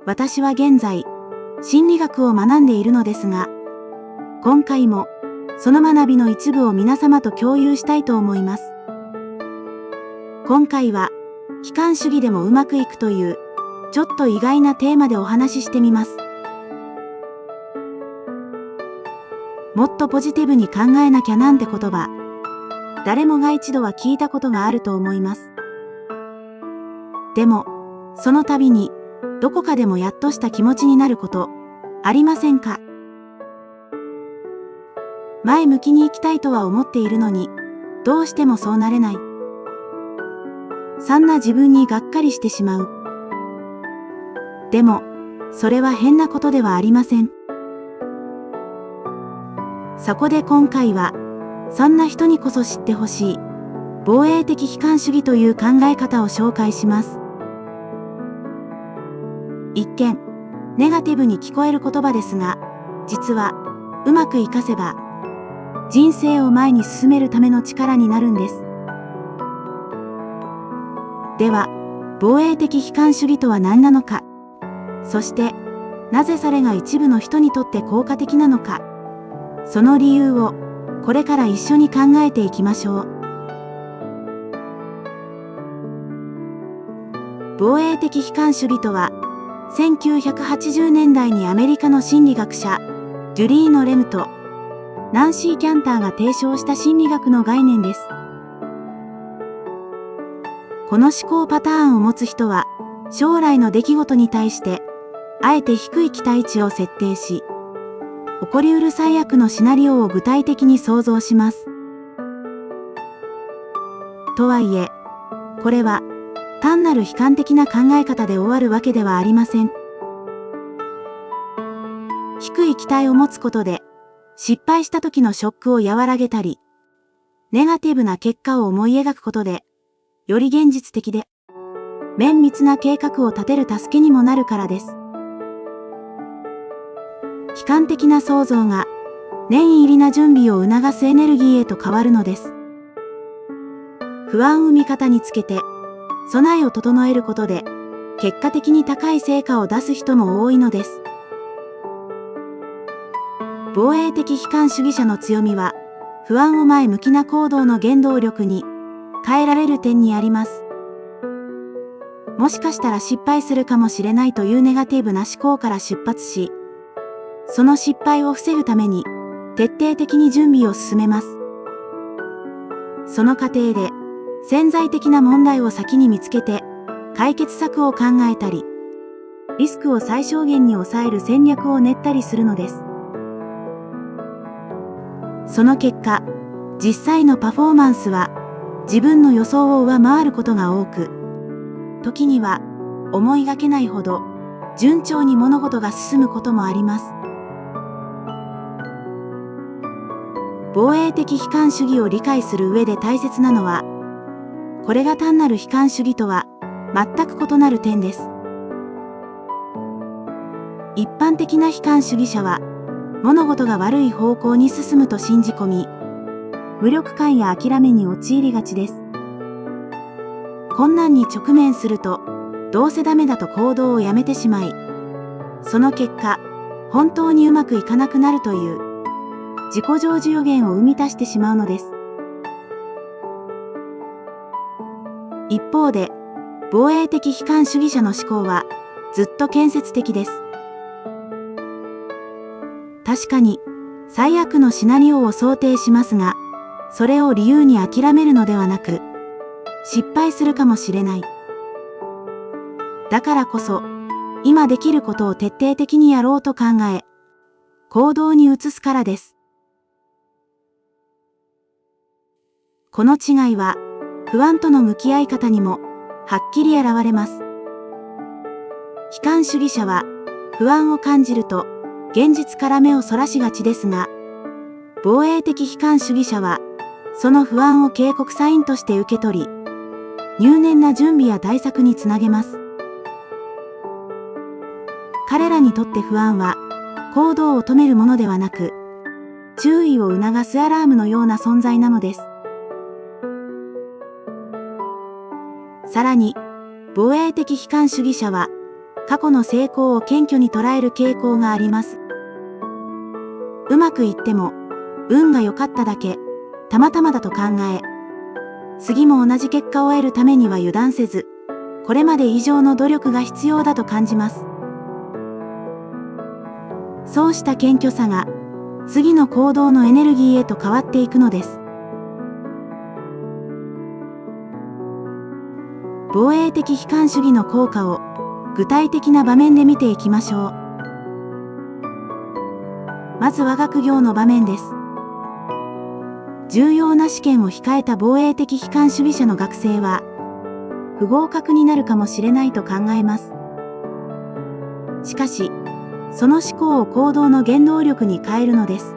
私は現在、心理学を学んでいるのですが、今回もその学びの一部を皆様と共有したいと思います。今回は、悲観主義でもうまくいくという、ちょっと意外なテーマでお話ししてみます。もっとポジティブに考えなきゃなんて言葉、誰もが一度は聞いたことがあると思います。でも、その度に、どこかでもやっとした気持ちになること、ありませんか？前向きに生きたいとは思っているのに、どうしてもそうなれない。そんな自分にがっかりしてしまう。でも、それは変なことではありません。そこで今回は、そんな人にこそ知ってほしい、防衛的悲観主義という考え方を紹介します。一見、ネガティブに聞こえる言葉ですが、実は、うまく活かせば、人生を前に進めるための力になるんです。では、防衛的悲観主義とは何なのか、そして、なぜそれが一部の人にとって効果的なのか、その理由を、これから一緒に考えていきましょう。防衛的悲観主義とは、1980年代にアメリカの心理学者、ジュリーノ・レムと、ナンシー・キャンターが提唱した心理学の概念です。この思考パターンを持つ人は、将来の出来事に対して、あえて低い期待値を設定し、起こりうる最悪のシナリオを具体的に想像します。とはいえ、これは、単なる悲観的な考え方で終わるわけではありません。低い期待を持つことで、失敗した時のショックを和らげたり、ネガティブな結果を思い描くことで、より現実的で、綿密な計画を立てる助けにもなるからです。悲観的な想像が、念入りな準備を促すエネルギーへと変わるのです。不安を味方につけて、備えを整えることで、結果的に高い成果を出す人も多いのです。防衛的悲観主義者の強みは、不安を前向きな行動の原動力に変えられる点にあります。もしかしたら失敗するかもしれないというネガティブな思考から出発し、その失敗を防ぐために徹底的に準備を進めます。その過程で潜在的な問題を先に見つけて解決策を考えたり、リスクを最小限に抑える戦略を練ったりするのです。その結果、実際のパフォーマンスは自分の予想を上回ることが多く、時には思いがけないほど順調に物事が進むこともあります。防衛的悲観主義を理解する上で大切なのは、これが単なる悲観主義とは全く異なる点です。一般的な悲観主義者は、物事が悪い方向に進むと信じ込み、無力感や諦めに陥りがちです。困難に直面すると、どうせダメだと行動をやめてしまい、その結果、本当にうまくいかなくなるという、自己成就予言を生み出してしまうのです。一方で、防衛的悲観主義者の思考は、ずっと建設的です。確かに、最悪のシナリオを想定しますが、それを理由に諦めるのではなく、失敗するかもしれない。だからこそ、今できることを徹底的にやろうと考え、行動に移すからです。この違いは、不安との向き合い方にも、はっきり現れます。悲観主義者は、不安を感じると、現実から目をそらしがちですが、防衛的悲観主義者は、その不安を警告サインとして受け取り、入念な準備や対策につなげます。彼らにとって不安は、行動を止めるものではなく、注意を促すアラームのような存在なのです。さらに、防衛的悲観主義者は、過去の成功を謙虚に捉える傾向があります。うまくいっても、運が良かっただけ、たまたまだと考え、次も同じ結果を得るためには油断せず、これまで以上の努力が必要だと感じます。そうした謙虚さが、次の行動のエネルギーへと変わっていくのです。防衛的悲観主義の効果を具体的な場面で見ていきましょう。まずは学業の場面です。重要な試験を控えた防衛的悲観主義者の学生は、不合格になるかもしれないと考えます。しかし、その思考を行動の原動力に変えるのです。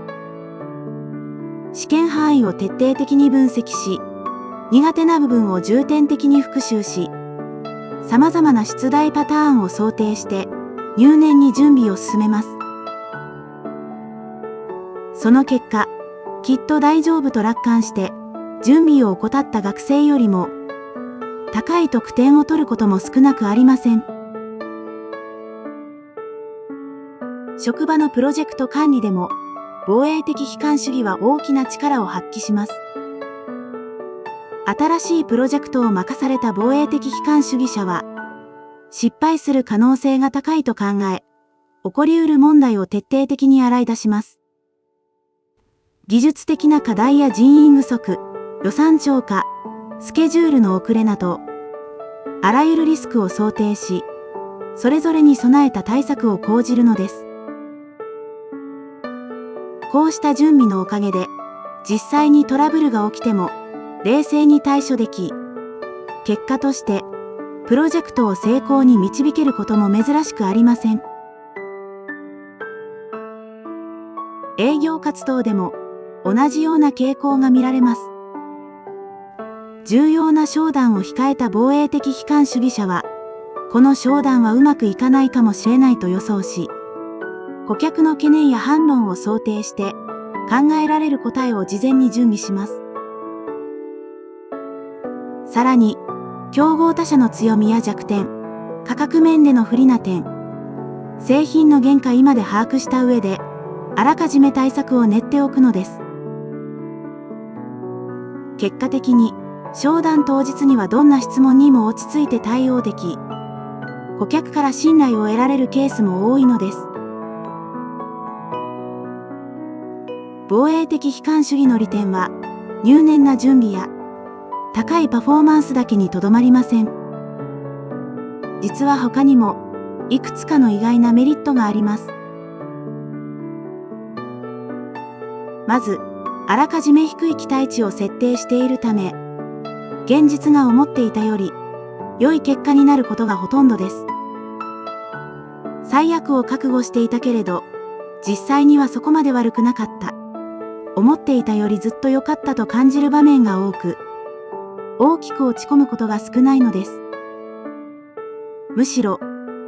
試験範囲を徹底的に分析し、苦手な部分を重点的に復習し、様々な出題パターンを想定して入念に準備を進めます。その結果、きっと大丈夫と楽観して準備を怠った学生よりも高い得点を取ることも少なくありません。職場のプロジェクト管理でも防衛的悲観主義は大きな力を発揮します。新しいプロジェクトを任された防衛的悲観主義者は、失敗する可能性が高いと考え、起こりうる問題を徹底的に洗い出します。技術的な課題や人員不足、予算超過、スケジュールの遅れなど、あらゆるリスクを想定し、それぞれに備えた対策を講じるのです。こうした準備のおかげで、実際にトラブルが起きても、冷静に対処でき、結果として、プロジェクトを成功に導けることも珍しくありません。営業活動でも、同じような傾向が見られます。重要な商談を控えた防衛的悲観主義者は、この商談はうまくいかないかもしれないと予想し、顧客の懸念や反論を想定して、考えられる答えを事前に準備します。さらに、競合他社の強みや弱点、価格面での不利な点、製品の限界まで把握した上で、あらかじめ対策を練っておくのです。結果的に、商談当日にはどんな質問にも落ち着いて対応でき、顧客から信頼を得られるケースも多いのです。防衛的悲観主義の利点は、入念な準備や、高いパフォーマンスだけにとどまりません。実は他にも、いくつかの意外なメリットがあります。まず、あらかじめ低い期待値を設定しているため、現実が思っていたより、良い結果になることがほとんどです。最悪を覚悟していたけれど、実際にはそこまで悪くなかった。思っていたよりずっと良かったと感じる場面が多く、大きく落ち込むことが少ないのです。むしろ、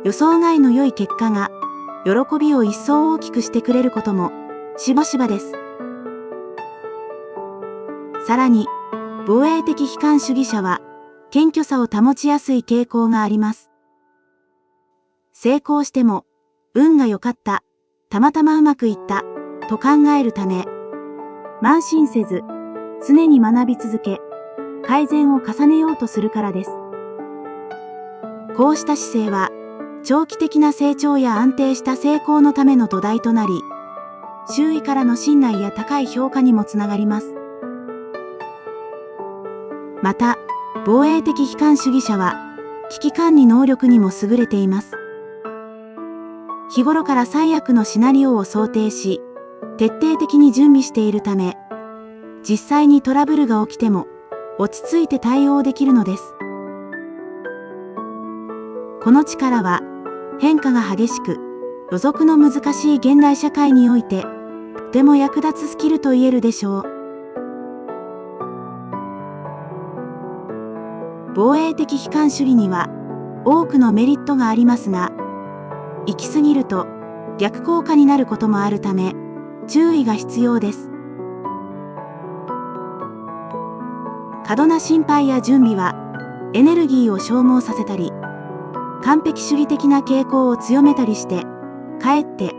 予想外の良い結果が、喜びを一層大きくしてくれることも、しばしばです。さらに、防衛的悲観主義者は、謙虚さを保ちやすい傾向があります。成功しても、運が良かった、たまたまうまくいった、と考えるため、慢心せず、常に学び続け、改善を重ねようとするからです。こうした姿勢は、長期的な成長や安定した成功のための土台となり、周囲からの信頼や高い評価にもつながります。また、防衛的悲観主義者は、危機管理能力にも優れています。日頃から最悪のシナリオを想定し、徹底的に準備しているため、実際にトラブルが起きても、落ち着いて対応できるのです。この力は、変化が激しく、予測の難しい現代社会において、とても役立つスキルと言えるでしょう。防衛的悲観主義には、多くのメリットがありますが、行き過ぎると逆効果になることもあるため、注意が必要です。過度な心配や準備は、エネルギーを消耗させたり、完璧主義的な傾向を強めたりして、かえって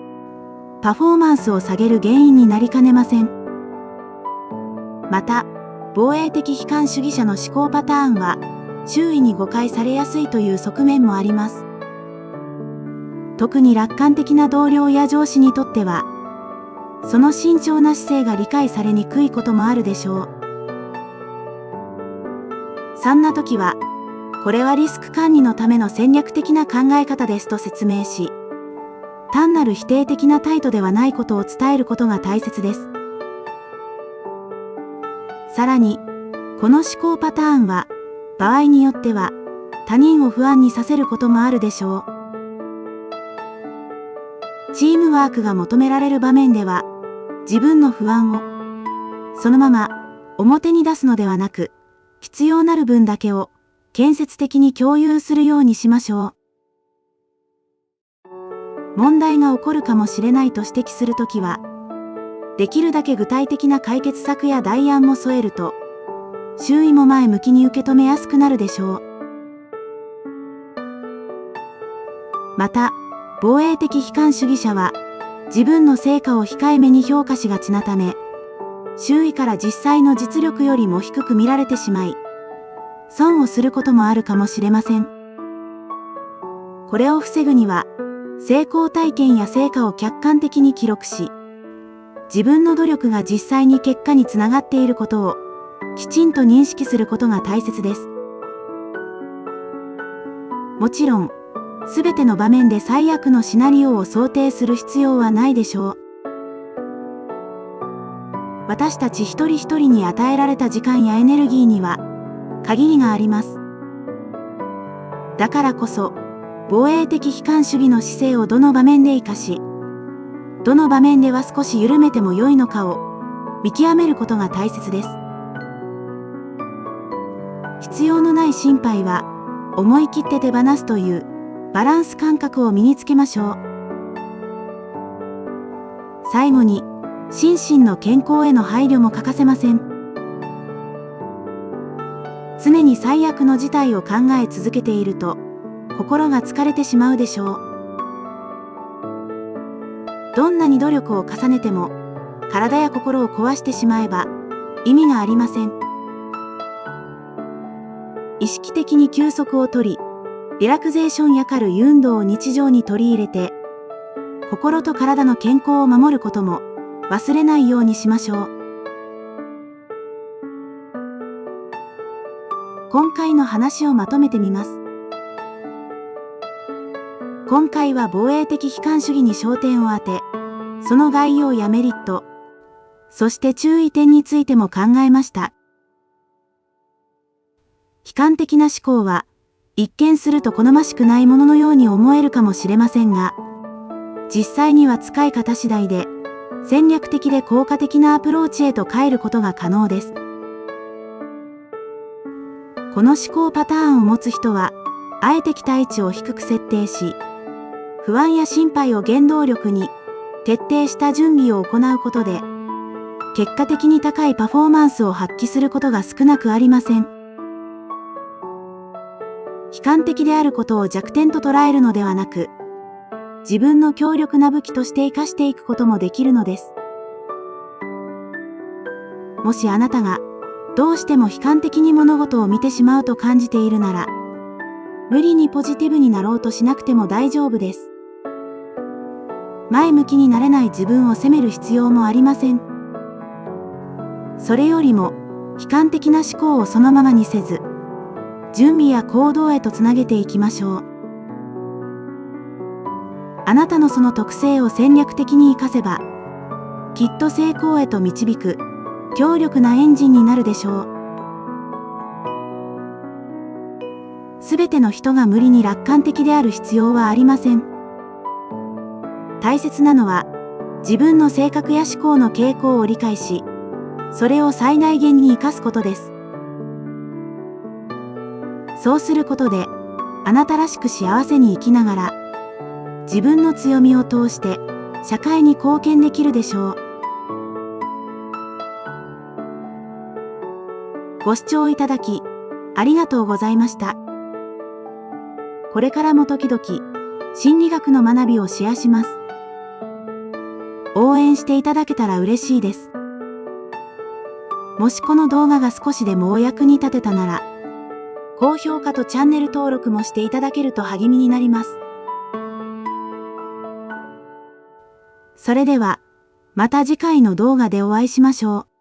パフォーマンスを下げる原因になりかねません。また、防衛的悲観主義者の思考パターンは、周囲に誤解されやすいという側面もあります。特に楽観的な同僚や上司にとっては、その慎重な姿勢が理解されにくいこともあるでしょう。そんな時は、これはリスク管理のための戦略的な考え方ですと説明し、単なる否定的な態度ではないことを伝えることが大切です。さらに、この思考パターンは、場合によっては、他人を不安にさせることもあるでしょう。チームワークが求められる場面では、自分の不安を、そのまま表に出すのではなく、必要なる分だけを建設的に共有するようにしましょう。問題が起こるかもしれないと指摘するときは、できるだけ具体的な解決策や代案も添えると、周囲も前向きに受け止めやすくなるでしょう。また、防衛的悲観主義者は、自分の成果を控えめに評価しがちなため、周囲から実際の実力よりも低く見られてしまい、損をすることもあるかもしれません。これを防ぐには、成功体験や成果を客観的に記録し、自分の努力が実際に結果につながっていることをきちんと認識することが大切です。もちろん、すべての場面で最悪のシナリオを想定する必要はないでしょう。私たち一人一人に与えられた時間やエネルギーには限りがあります。だからこそ、防衛的悲観主義の姿勢をどの場面で活かし、どの場面では少し緩めても良いのかを見極めることが大切です。必要のない心配は思い切って手放すというバランス感覚を身につけましょう。最後に、心身の健康への配慮も欠かせません。常に最悪の事態を考え続けていると、心が疲れてしまうでしょう。どんなに努力を重ねても、体や心を壊してしまえば、意味がありません。意識的に休息をとり、リラクゼーションや軽い運動を日常に取り入れて、心と体の健康を守ることも忘れないようにしましょう。今回の話をまとめてみます。今回は防衛的悲観主義に焦点を当て、その概要やメリット、そして注意点についても考えました。悲観的な思考は、一見すると好ましくないもののように思えるかもしれませんが、実際には使い方次第で、戦略的で効果的なアプローチへと変えることが可能です。この思考パターンを持つ人は、あえて期待値を低く設定し、不安や心配を原動力に、徹底した準備を行うことで、結果的に高いパフォーマンスを発揮することが少なくありません。悲観的であることを弱点と捉えるのではなく、自分の強力な武器として活かしていくこともできるのです。もしあなたが、どうしても悲観的に物事を見てしまうと感じているなら、無理にポジティブになろうとしなくても大丈夫です。前向きになれない自分を責める必要もありません。それよりも、悲観的な思考をそのままにせず、準備や行動へとつなげていきましょう。あなたのその特性を戦略的に活かせば、きっと成功へと導く、強力なエンジンになるでしょう。すべての人が無理に楽観的である必要はありません。大切なのは、自分の性格や思考の傾向を理解し、それを最大限に活かすことです。そうすることで、あなたらしく幸せに生きながら、自分の強みを通して、社会に貢献できるでしょう。ご視聴いただき、ありがとうございました。これからも時々、心理学の学びをシェアします。応援していただけたら嬉しいです。もしこの動画が少しでもお役に立てたなら、高評価とチャンネル登録もしていただけると励みになります。それでは、また次回の動画でお会いしましょう。